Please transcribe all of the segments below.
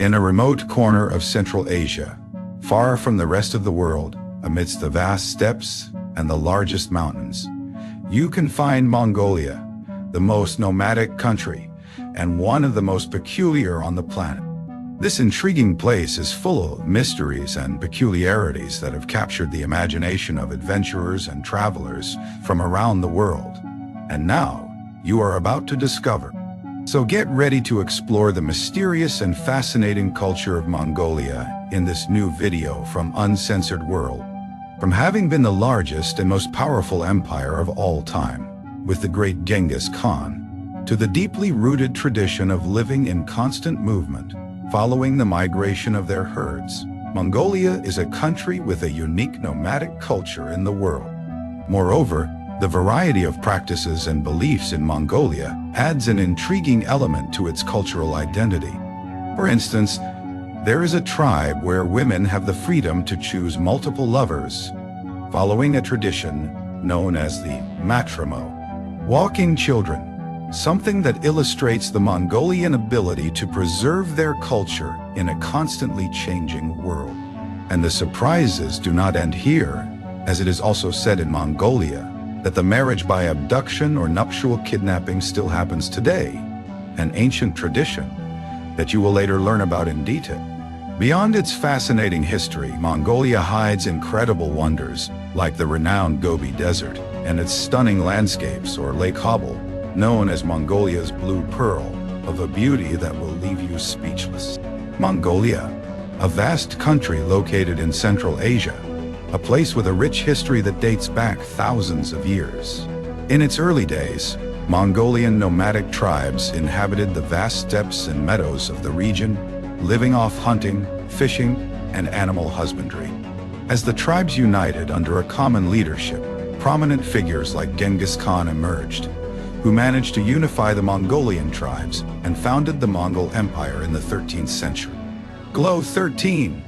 In a remote corner of Central Asia, far from the rest of the world, amidst the vast steppes and the largest mountains, you can find Mongolia, the most nomadic country and one of the most peculiar on the planet. This intriguing place is full of mysteries and peculiarities that have captured the imagination of adventurers and travelers from around the world. And now, you are about to discover. So get ready to explore the mysterious and fascinating culture of Mongolia in this new video from Uncensored World. From having been the largest and most powerful empire of all time, with the great Genghis Khan, to the deeply rooted tradition of living in constant movement, following the migration of their herds, Mongolia is a country with a unique nomadic culture in the world. Moreover, the variety of practices and beliefs in Mongolia adds an intriguing element to its cultural identity. For instance, there is a tribe where women have the freedom to choose multiple lovers, following a tradition known as the matrimo. Walking children, something that illustrates the Mongolian ability to preserve their culture in a constantly changing world. And the surprises do not end here, as it is also said in Mongolia that the marriage by abduction or nuptial kidnapping still happens today, an ancient tradition that you will later learn about in detail. Beyond its fascinating history, Mongolia hides incredible wonders like the renowned Gobi Desert and its stunning landscapes, or Lake Hobble, known as Mongolia's blue pearl, of a beauty that will leave you speechless. Mongolia, a vast country located in Central Asia, a place with a rich history that dates back thousands of years. In its early days, Mongolian nomadic tribes inhabited the vast steppes and meadows of the region, living off hunting, fishing, and animal husbandry. As the tribes united under a common leadership, prominent figures like Genghis Khan emerged, who managed to unify the Mongolian tribes and founded the Mongol Empire in the 13th century. Glow 13.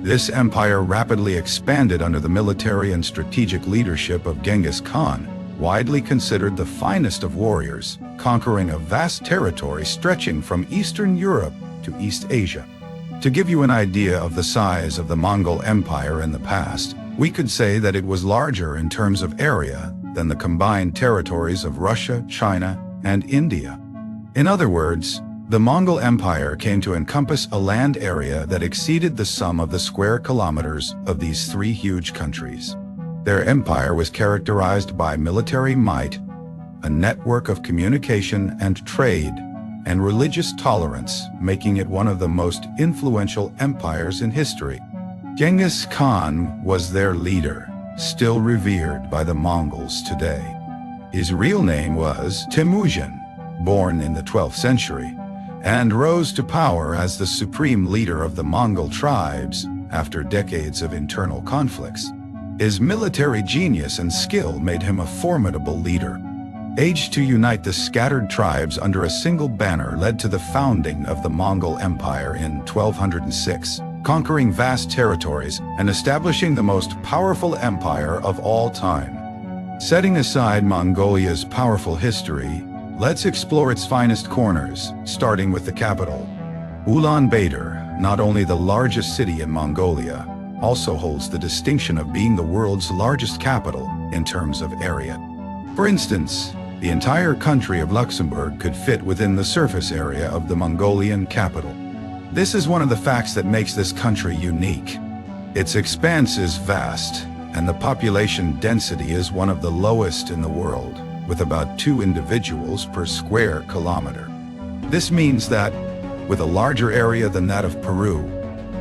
This empire rapidly expanded under the military and strategic leadership of Genghis Khan, widely considered the finest of warriors, conquering a vast territory stretching from Eastern Europe to East Asia. To give you an idea of the size of the Mongol Empire in the past, we could say that it was larger in terms of area than the combined territories of Russia, China, and India. In other words, the Mongol Empire came to encompass a land area that exceeded the sum of the square kilometers of these three huge countries. Their empire was characterized by military might, a network of communication and trade, and religious tolerance, making it one of the most influential empires in history. Genghis Khan was their leader, still revered by the Mongols today. His real name was Temujin, born in the 12th century, and rose to power as the supreme leader of the Mongol tribes after decades of internal conflicts. His military genius and skill made him a formidable leader. Aged to unite the scattered tribes under a single banner led to the founding of the Mongol Empire in 1206, conquering vast territories and establishing the most powerful empire of all time. Setting aside Mongolia's powerful history, let's explore its finest corners, starting with the capital. Ulaanbaatar, not only the largest city in Mongolia, also holds the distinction of being the world's largest capital in terms of area. For instance, the entire country of Luxembourg could fit within the surface area of the Mongolian capital. This is one of the facts that makes this country unique. Its expanse is vast, and the population density is one of the lowest in the world, with about 2 individuals per square kilometer. This means that, with a larger area than that of Peru,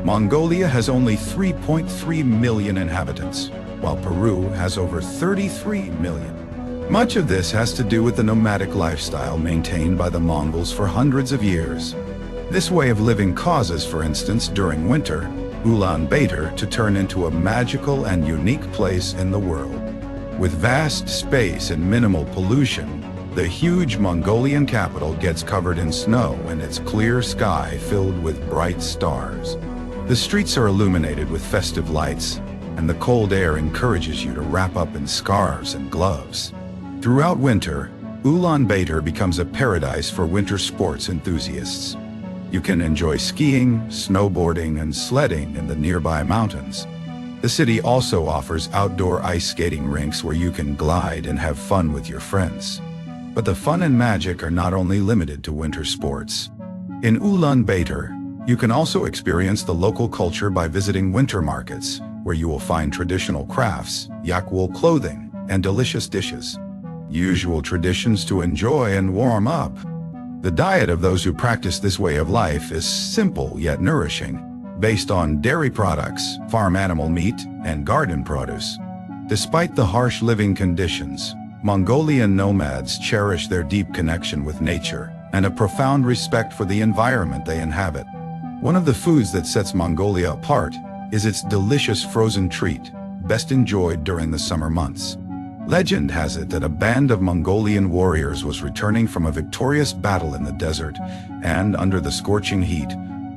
Mongolia has only 3.3 million inhabitants, while Peru has over 33 million. Much of this has to do with the nomadic lifestyle maintained by the Mongols for hundreds of years. This way of living causes, for instance, during winter, Ulaanbaatar to turn into a magical and unique place in the world. With vast space and minimal pollution, the huge Mongolian capital gets covered in snow and its clear sky filled with bright stars. The streets are illuminated with festive lights, and the cold air encourages you to wrap up in scarves and gloves. Throughout winter, Ulaanbaatar becomes a paradise for winter sports enthusiasts. You can enjoy skiing, snowboarding, and sledding in the nearby mountains. The city also offers outdoor ice skating rinks where you can glide and have fun with your friends. But the fun and magic are not only limited to winter sports. In Ulaanbaatar, you can also experience the local culture by visiting winter markets, where you will find traditional crafts, yak wool clothing, and delicious dishes. Usual traditions to enjoy and warm up. The diet of those who practice this way of life is simple yet nourishing, based on dairy products, farm animal meat, and garden produce. Despite the harsh living conditions, Mongolian nomads cherish their deep connection with nature and a profound respect for the environment they inhabit. One of the foods that sets Mongolia apart is its delicious frozen treat, best enjoyed during the summer months. Legend has it that a band of Mongolian warriors was returning from a victorious battle in the desert, and under the scorching heat,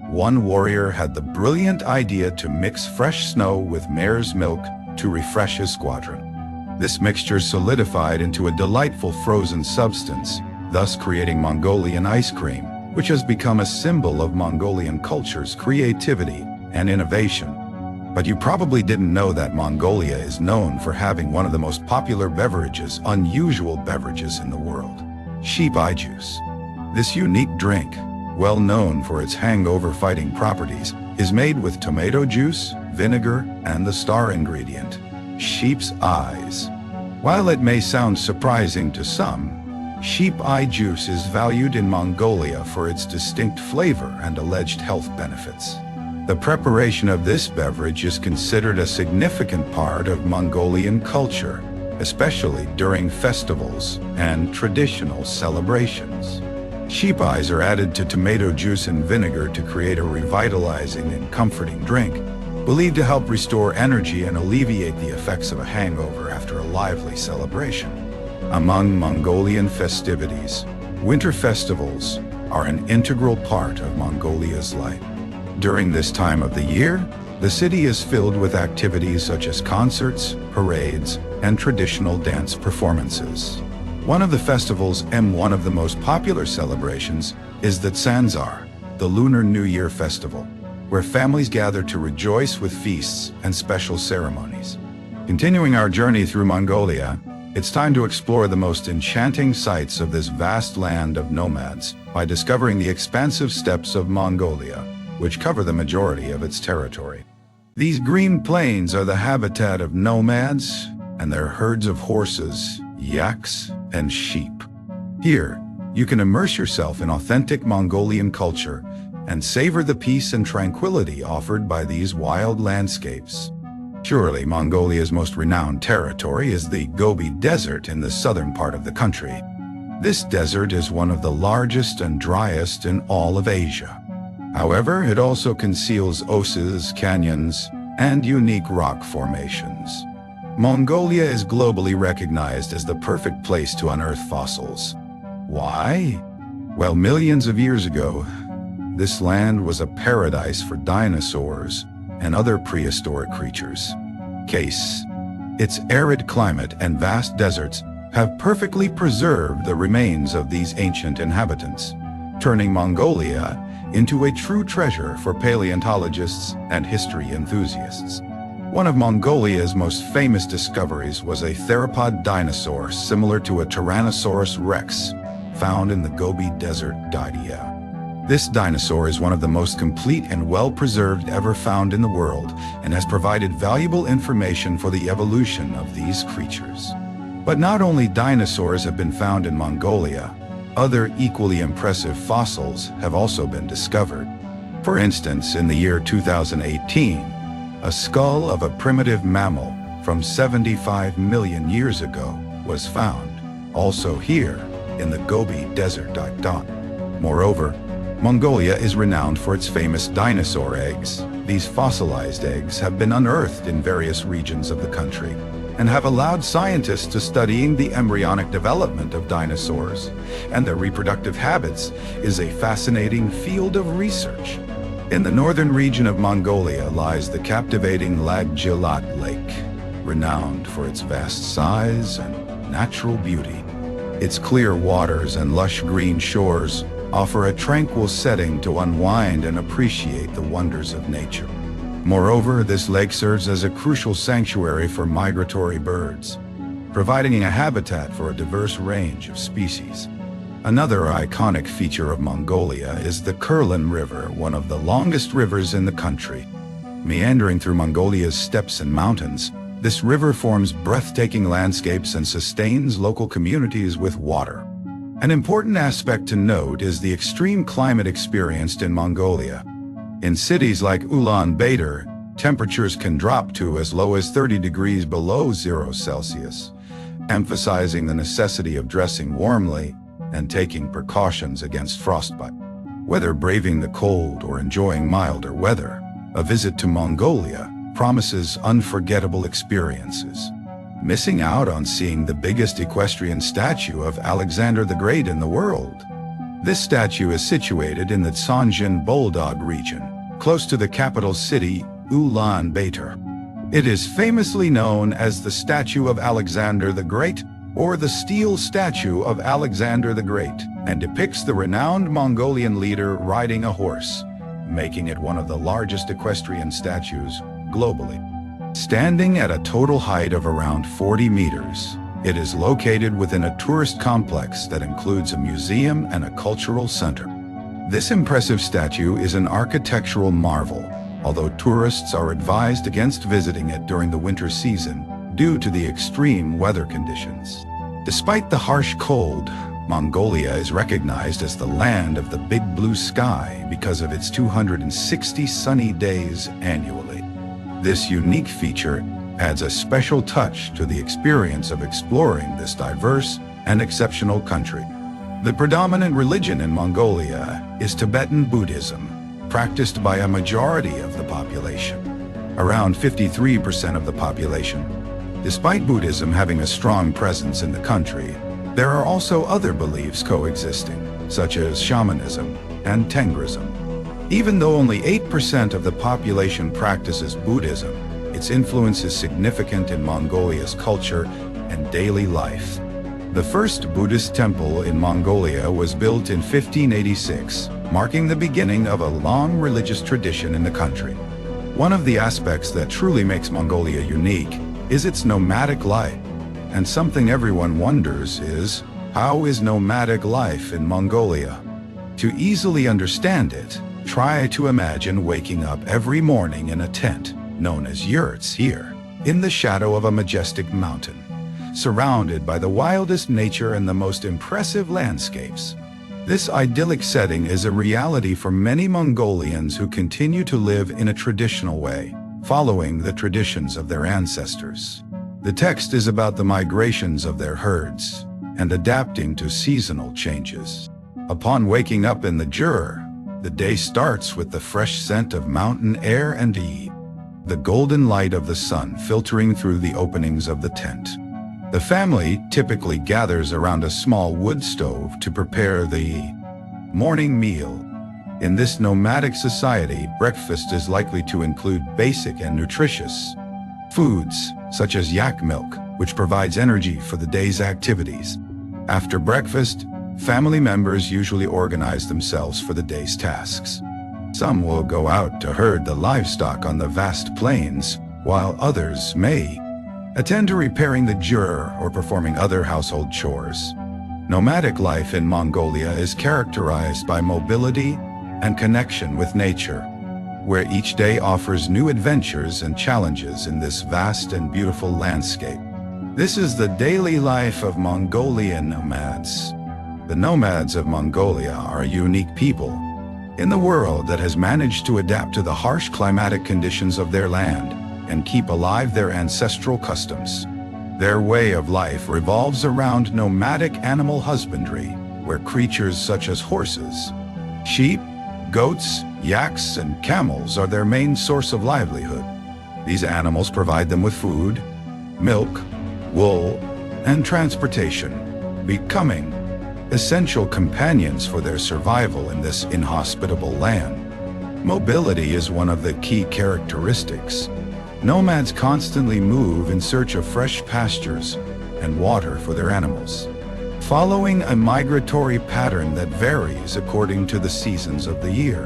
one warrior had the brilliant idea to mix fresh snow with mare's milk to refresh his squadron. This mixture solidified into a delightful frozen substance, thus creating Mongolian ice cream, which has become a symbol of Mongolian culture's creativity and innovation. But you probably didn't know that Mongolia is known for having one of the most popular unusual beverages in the world: sheep eye juice. This unique drink, well known for its hangover-fighting properties, is made with tomato juice, vinegar, and the star ingredient, sheep's eyes. While it may sound surprising to some, sheep eye juice is valued in Mongolia for its distinct flavor and alleged health benefits. The preparation of this beverage is considered a significant part of Mongolian culture, especially during festivals and traditional celebrations. Sheep eyes are added to tomato juice and vinegar to create a revitalizing and comforting drink, believed to help restore energy and alleviate the effects of a hangover after a lively celebration. Among Mongolian festivities, winter festivals are an integral part of Mongolia's life. During this time of the year, the city is filled with activities such as concerts, parades, and traditional dance performances. One of the festivals and one of the most popular celebrations is the Tsanzar, the Lunar New Year festival, where families gather to rejoice with feasts and special ceremonies. Continuing our journey through Mongolia, it's time to explore the most enchanting sights of this vast land of nomads by discovering the expansive steppes of Mongolia, which cover the majority of its territory. These green plains are the habitat of nomads and their herds of horses, yaks, and sheep. Here, you can immerse yourself in authentic Mongolian culture and savor the peace and tranquility offered by these wild landscapes. Surely, Mongolia's most renowned territory is the Gobi Desert in the southern part of the country. This desert is one of the largest and driest in all of Asia. However, it also conceals oases, canyons, and unique rock formations. Mongolia is globally recognized as the perfect place to unearth fossils. Why? Well, millions of years ago, this land was a paradise for dinosaurs and other prehistoric creatures. Case: its arid climate and vast deserts have perfectly preserved the remains of these ancient inhabitants, turning Mongolia into a true treasure for paleontologists and history enthusiasts. One of Mongolia's most famous discoveries was a theropod dinosaur similar to a Tyrannosaurus rex, found in the Gobi Desert Daidya. This dinosaur is one of the most complete and well-preserved ever found in the world and has provided valuable information for the evolution of these creatures. But not only dinosaurs have been found in Mongolia, other equally impressive fossils have also been discovered. For instance, in the year 2018, a skull of a primitive mammal from 75 million years ago was found, also here in the Gobi Desert. Moreover, Mongolia is renowned for its famous dinosaur eggs. These fossilized eggs have been unearthed in various regions of the country and have allowed scientists to studying the embryonic development of dinosaurs, and their reproductive habits is a fascinating field of research. In the northern region of Mongolia lies the captivating Ulaanbaatar Lake, renowned for its vast size and natural beauty. Its clear waters and lush green shores offer a tranquil setting to unwind and appreciate the wonders of nature. Moreover, this lake serves as a crucial sanctuary for migratory birds, providing a habitat for a diverse range of species. Another iconic feature of Mongolia is the Kurlan River, one of the longest rivers in the country. Meandering through Mongolia's steppes and mountains, this river forms breathtaking landscapes and sustains local communities with water. An important aspect to note is the extreme climate experienced in Mongolia. In cities like Ulaanbaatar, temperatures can drop to as low as 30 degrees below 0 Celsius, emphasizing the necessity of dressing warmly and taking precautions against frostbite. Whether braving the cold or enjoying milder weather, a visit to Mongolia promises unforgettable experiences. Missing out on seeing the biggest equestrian statue of Alexander the Great in the world. This statue is situated in the Sanjin Bulldog region, close to the capital city, Ulaanbaatar. It is famously known as the Statue of Alexander the Great or the Steel Statue of Alexander the Great, and depicts the renowned Mongolian leader riding a horse, making it one of the largest equestrian statues globally. Standing at a total height of around 40 meters, it is located within a tourist complex that includes a museum and a cultural center. This impressive statue is an architectural marvel, although tourists are advised against visiting it during the winter season due to the extreme weather conditions. Despite the harsh cold, Mongolia is recognized as the land of the big blue sky because of its 260 sunny days annually. This unique feature adds a special touch to the experience of exploring this diverse and exceptional country. The predominant religion in Mongolia is Tibetan Buddhism, practiced by a majority of the population, around 53% of the population. Despite Buddhism having a strong presence in the country, there are also other beliefs coexisting, such as shamanism and Tengrism. Even though only 8% of the population practices Buddhism, its influence is significant in Mongolia's culture and daily life. The first Buddhist temple in Mongolia was built in 1586, marking the beginning of a long religious tradition in the country. One of the aspects that truly makes Mongolia unique is its nomadic life. And something everyone wonders is, how is nomadic life in Mongolia? To easily understand it, try to imagine waking up every morning in a tent, known as yurts here, in the shadow of a majestic mountain, surrounded by the wildest nature and the most impressive landscapes. This idyllic setting is a reality for many Mongolians who continue to live in a traditional way, following the traditions of their ancestors. The text is about the migrations of their herds and adapting to seasonal changes. Upon waking up in the jur, the day starts with the fresh scent of mountain air and the golden light of the sun filtering through the openings of the tent. The family typically gathers around a small wood stove to prepare the morning meal. In this nomadic society, breakfast is likely to include basic and nutritious foods, such as yak milk, which provides energy for the day's activities. After breakfast, family members usually organize themselves for the day's tasks. Some will go out to herd the livestock on the vast plains, while others may attend to repairing the jur or performing other household chores. Nomadic life in Mongolia is characterized by mobility and connection with nature, where each day offers new adventures and challenges in this vast and beautiful landscape. This is the daily life of Mongolian nomads. The nomads of Mongolia are a unique people in the world that has managed to adapt to the harsh climatic conditions of their land and keep alive their ancestral customs. Their way of life revolves around nomadic animal husbandry, where creatures such as horses, sheep, goats, yaks, and camels are their main source of livelihood. These animals provide them with food, milk, wool, and transportation, becoming essential companions for their survival in this inhospitable land. Mobility is one of the key characteristics. Nomads constantly move in search of fresh pastures and water for their animals. following a migratory pattern that varies according to the seasons of the year.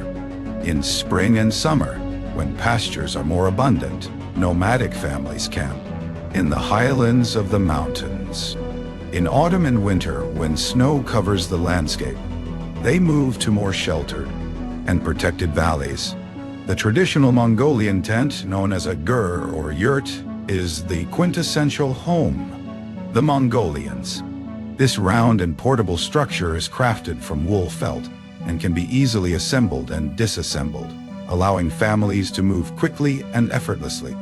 In spring and summer, when pastures are more abundant, nomadic families camp in the highlands of the mountains. In autumn and winter, when snow covers the landscape, they move to more sheltered and protected valleys. The traditional Mongolian tent, known as a gur or yurt, is the quintessential home. The Mongolians. This round and portable structure is crafted from wool felt and can be easily assembled and disassembled, allowing families to move quickly and effortlessly.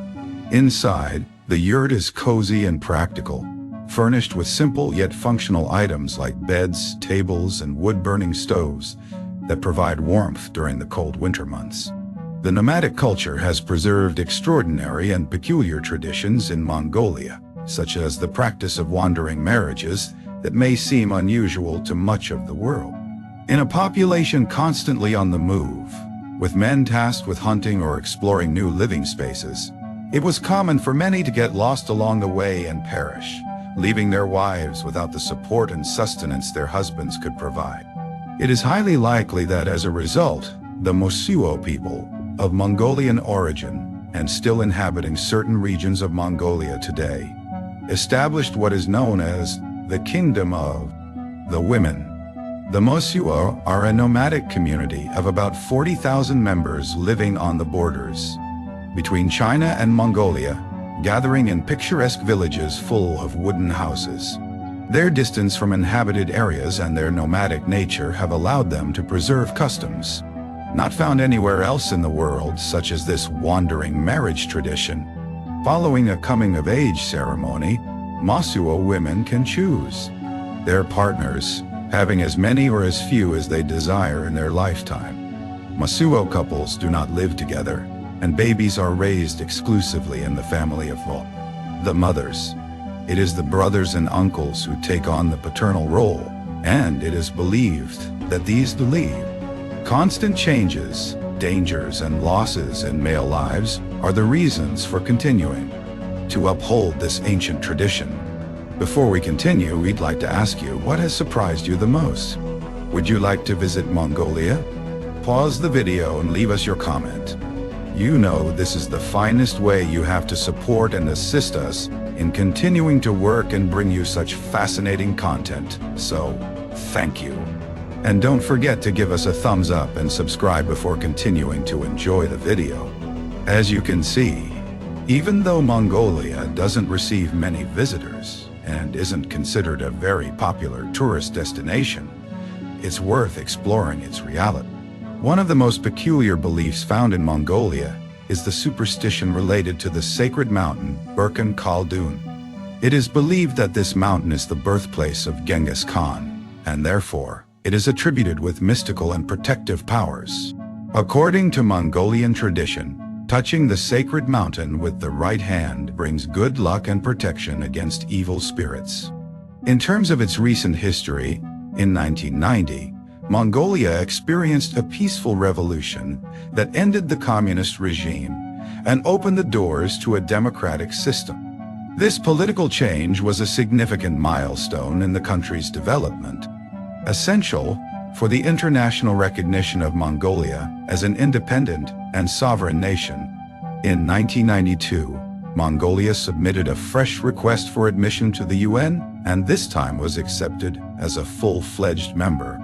Inside, the yurt is cozy and practical, furnished with simple yet functional items like beds, tables, and wood-burning stoves that provide warmth during the cold winter months. The nomadic culture has preserved extraordinary and peculiar traditions in Mongolia, such as the practice of wandering marriages that may seem unusual to much of the world. In a population constantly on the move, with men tasked with hunting or exploring new living spaces, it was common for many to get lost along the way and perish, leaving their wives without the support and sustenance their husbands could provide. It is highly likely that as a result, the Mosuo people, of Mongolian origin and still inhabiting certain regions of Mongolia today, established what is known as the Kingdom of the Women. The Mosuo are a nomadic community of about 40,000 members living on the borders between China and Mongolia, gathering in picturesque villages full of wooden houses. Their distance from inhabited areas and their nomadic nature have allowed them to preserve customs not found anywhere else in the world, such as this wandering marriage tradition. Following a coming-of-age ceremony, Mosuo women can choose their partners, having as many or as few as they desire in their lifetime. Mosuo couples do not live together, and babies are raised exclusively in the family of the mothers. It is the brothers and uncles who take on the paternal role, and it is believed that these believe constant changes, dangers, and losses in male lives are the reasons for continuing to uphold this ancient tradition. Before we continue, we'd like to ask you, what has surprised you the most? Would you like to visit Mongolia? Pause the video and leave us your comment. You know this is the finest way you have to support and assist us in continuing to work and bring you such fascinating content, so thank you. And don't forget to give us a thumbs up and subscribe before continuing to enjoy the video. As you can see, even though Mongolia doesn't receive many visitors and isn't considered a very popular tourist destination, it's worth exploring its reality. One of the most peculiar beliefs found in Mongolia is the superstition related to the sacred mountain Burkhan Khaldun. It is believed that this mountain is the birthplace of Genghis Khan, and therefore, it is attributed with mystical and protective powers. According to Mongolian tradition, touching the sacred mountain with the right hand brings good luck and protection against evil spirits. In terms of its recent history, in 1990, Mongolia experienced a peaceful revolution that ended the communist regime and opened the doors to a democratic system. This political change was a significant milestone in the country's development, essential for the international recognition of Mongolia as an independent and sovereign nation. In 1992, Mongolia submitted a fresh request for admission to the UN, and this time was accepted as a full-fledged member.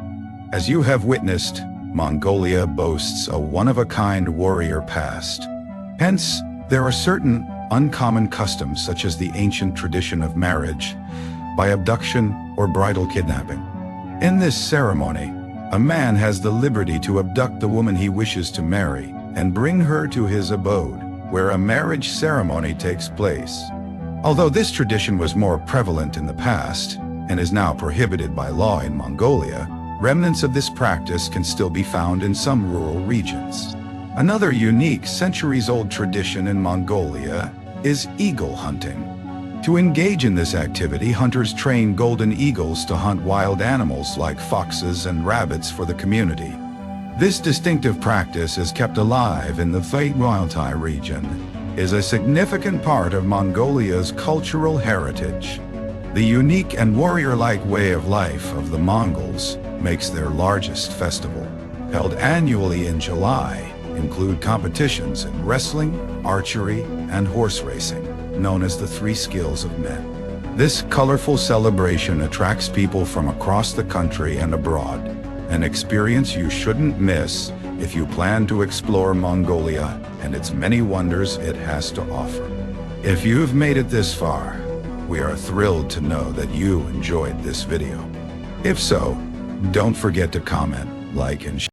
As you have witnessed, Mongolia boasts a one-of-a-kind warrior past. Hence, there are certain uncommon customs such as the ancient tradition of marriage by abduction or bridal kidnapping. In this ceremony, a man has the liberty to abduct the woman he wishes to marry and bring her to his abode, where a marriage ceremony takes place. Although this tradition was more prevalent in the past and is now prohibited by law in Mongolia, remnants of this practice can still be found in some rural regions. Another unique centuries-old tradition in Mongolia is eagle hunting. To engage in this activity, hunters train golden eagles to hunt wild animals like foxes and rabbits for the community. This distinctive practice is kept alive in the Ulaanbaatar region, is a significant part of Mongolia's cultural heritage. The unique and warrior-like way of life of the Mongols makes their largest festival, held annually in July, include competitions in wrestling, archery, and horse racing, known as the Three Skills of Men. This colorful celebration attracts people from across the country and abroad, an experience you shouldn't miss if you plan to explore Mongolia and its many wonders it has to offer. If you've made it this far, we are thrilled to know that you enjoyed this video. If so, don't forget to comment, like, and share.